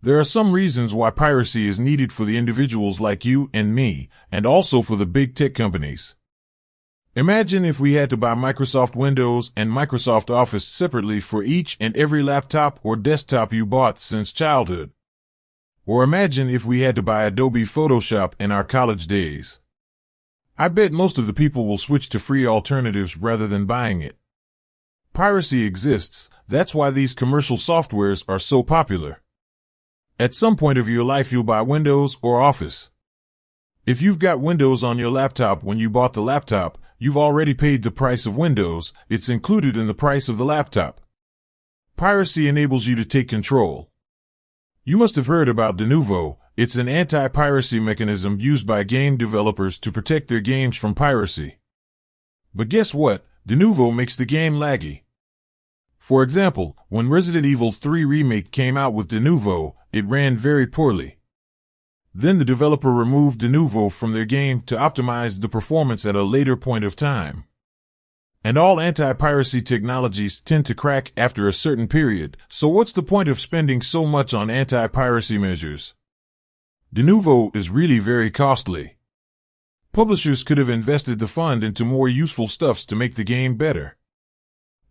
There are some reasons why piracy is needed for the individuals like you and me, and also for the big tech companies. Imagine if we had to buy Microsoft Windows and Microsoft Office separately for each and every laptop or desktop you bought since childhood. Or imagine if we had to buy Adobe Photoshop in our college days. I bet most of the people will switch to free alternatives rather than buying it. Piracy exists, that's why these commercial softwares are so popular. At some point of your life you'll buy Windows or Office. If you've got Windows on your laptop when you bought the laptop, you've already paid the price of Windows, it's included in the price of the laptop. Piracy enables you to take control. You must have heard about de novo. It's an anti-piracy mechanism used by game developers to protect their games from piracy. But guess what? De novo makes the game laggy. For example, when Resident Evil 3 Remake came out with de novo, it ran very poorly. Then the developer removed de novo from their game to optimize the performance at a later point of time. And all anti-piracy technologies tend to crack after a certain period, so what's the point of spending so much on anti-piracy measures? De novo is really very costly. Publishers could have invested the fund into more useful stuffs to make the game better.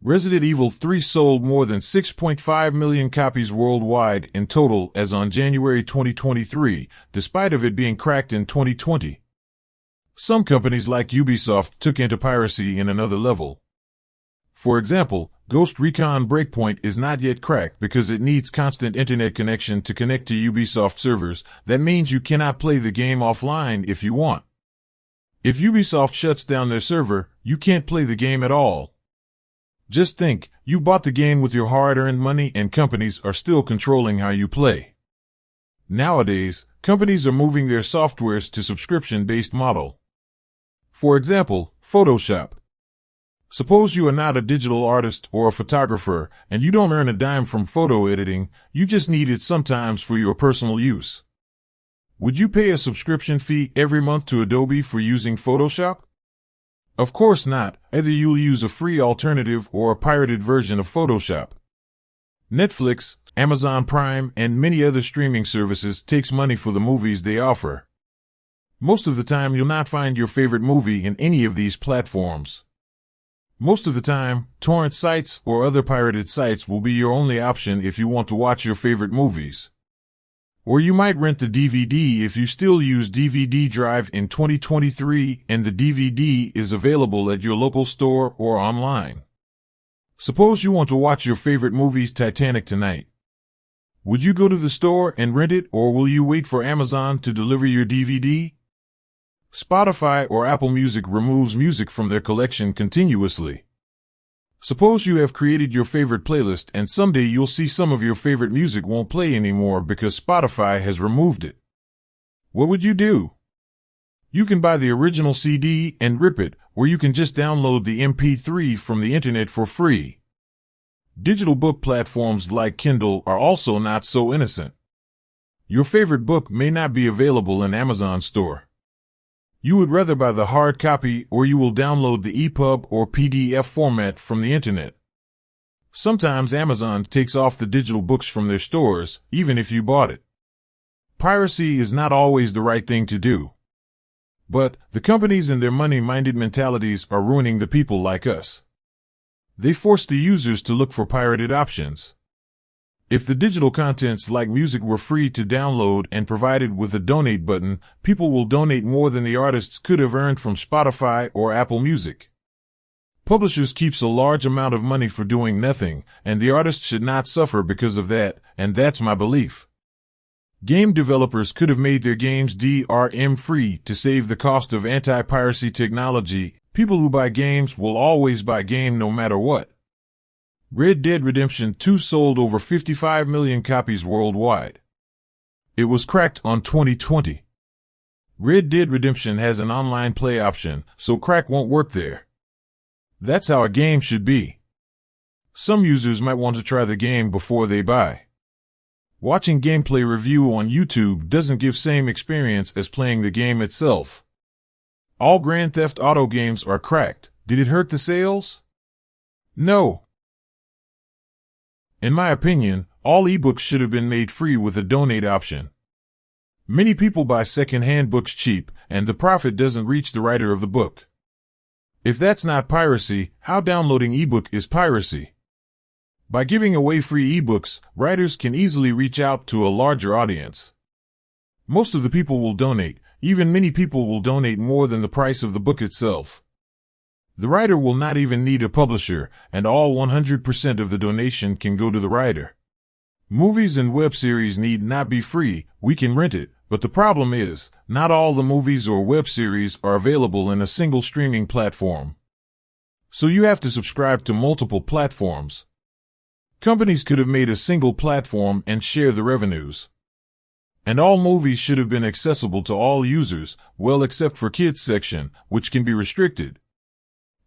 Resident Evil 3 sold more than 6.5 million copies worldwide in total as on January 2023, despite of it being cracked in 2020. Some companies like Ubisoft took anti-piracy in another level. For example, Ghost Recon Breakpoint is not yet cracked because it needs constant internet connection to connect to Ubisoft servers. That means you cannot play the game offline if you want. If Ubisoft shuts down their server, you can't play the game at all. Just think, you bought the game with your hard-earned money and companies are still controlling how you play. Nowadays, companies are moving their softwares to subscription-based model. For example, Photoshop. Suppose you are not a digital artist or a photographer and you don't earn a dime from photo editing, you just need it sometimes for your personal use. Would you pay a subscription fee every month to Adobe for using Photoshop? Of course not. Either you'll use a free alternative or a pirated version of Photoshop. Netflix, Amazon Prime, and many other streaming services takes money for the movies they offer. Most of the time you'll not find your favorite movie in any of these platforms. Most of the time, torrent sites or other pirated sites will be your only option if you want to watch your favorite movies. Or you might rent the DVD if you still use DVD drive in 2023 and the DVD is available at your local store or online. Suppose you want to watch your favorite movie Titanic tonight. Would you go to the store and rent it or will you wait for Amazon to deliver your DVD? Spotify or Apple Music removes music from their collection continuously. Suppose you have created your favorite playlist and someday you'll see some of your favorite music won't play anymore because Spotify has removed it. What would you do? You can buy the original CD and rip it, or you can just download the MP3 from the internet for free. Digital book platforms like Kindle are also not so innocent. Your favorite book may not be available in Amazon store. You would rather buy the hard copy or you will download the EPUB or PDF format from the internet. Sometimes Amazon takes off the digital books from their stores, even if you bought it. Piracy is not always the right thing to do. But the companies and their money-minded mentalities are ruining the people like us. They force the users to look for pirated options. If the digital contents like music were free to download and provided with a donate button, people will donate more than the artists could have earned from Spotify or Apple Music. Publishers keeps a large amount of money for doing nothing, and the artists should not suffer because of that, and that's my belief. Game developers could have made their games DRM free to save the cost of anti-piracy technology. People who buy games will always buy game no matter what. Red Dead Redemption 2 sold over 55 million copies worldwide. It was cracked on 2020. Red Dead Redemption has an online play option, so crack won't work there. That's how a game should be. Some users might want to try the game before they buy. Watching gameplay review on YouTube doesn't give same experience as playing the game itself. All Grand Theft Auto games are cracked. Did it hurt the sales? No. In my opinion, All ebooks should have been made free with a donate option. Many people buy second-hand books cheap, and the profit doesn't reach the writer of the book. If that's not piracy, how downloading ebook is piracy? By giving away free ebooks, writers can easily reach out to a larger audience. Most of the people will donate. Even many people will donate more than the price of the book itself. The writer will not even need a publisher, and all 100% of the donation can go to the writer. Movies and web series need not be free, we can rent it, but the problem is, not all the movies or web series are available in a single streaming platform. So you have to subscribe to multiple platforms. Companies could have made a single platform and share the revenues. And all movies should have been accessible to all users, well except for kids section, which can be restricted.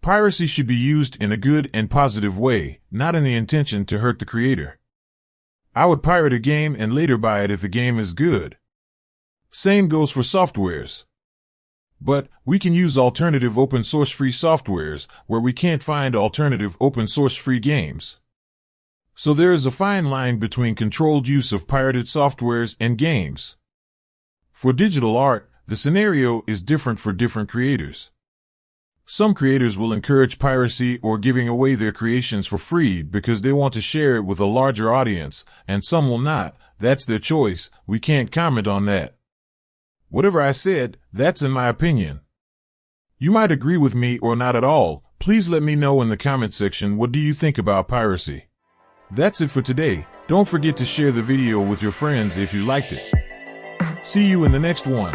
Piracy should be used in a good and positive way, not in the intention to hurt the creator. I would pirate a game and later buy it if the game is good. Same goes for softwares. But we can use alternative open source free softwares where we can't find alternative open source free games. So there is a fine line between controlled use of pirated softwares and games. For digital art, the scenario is different for different creators. Some creators will encourage piracy or giving away their creations for free because they want to share it with a larger audience, and some will not. That's their choice. We can't comment on that. Whatever I said, that's in my opinion. You might agree with me or not at all. Please let me know in the comment section, what do you think about piracy? That's it for today. Don't forget to share the video with your friends if you liked it. See you in the next one.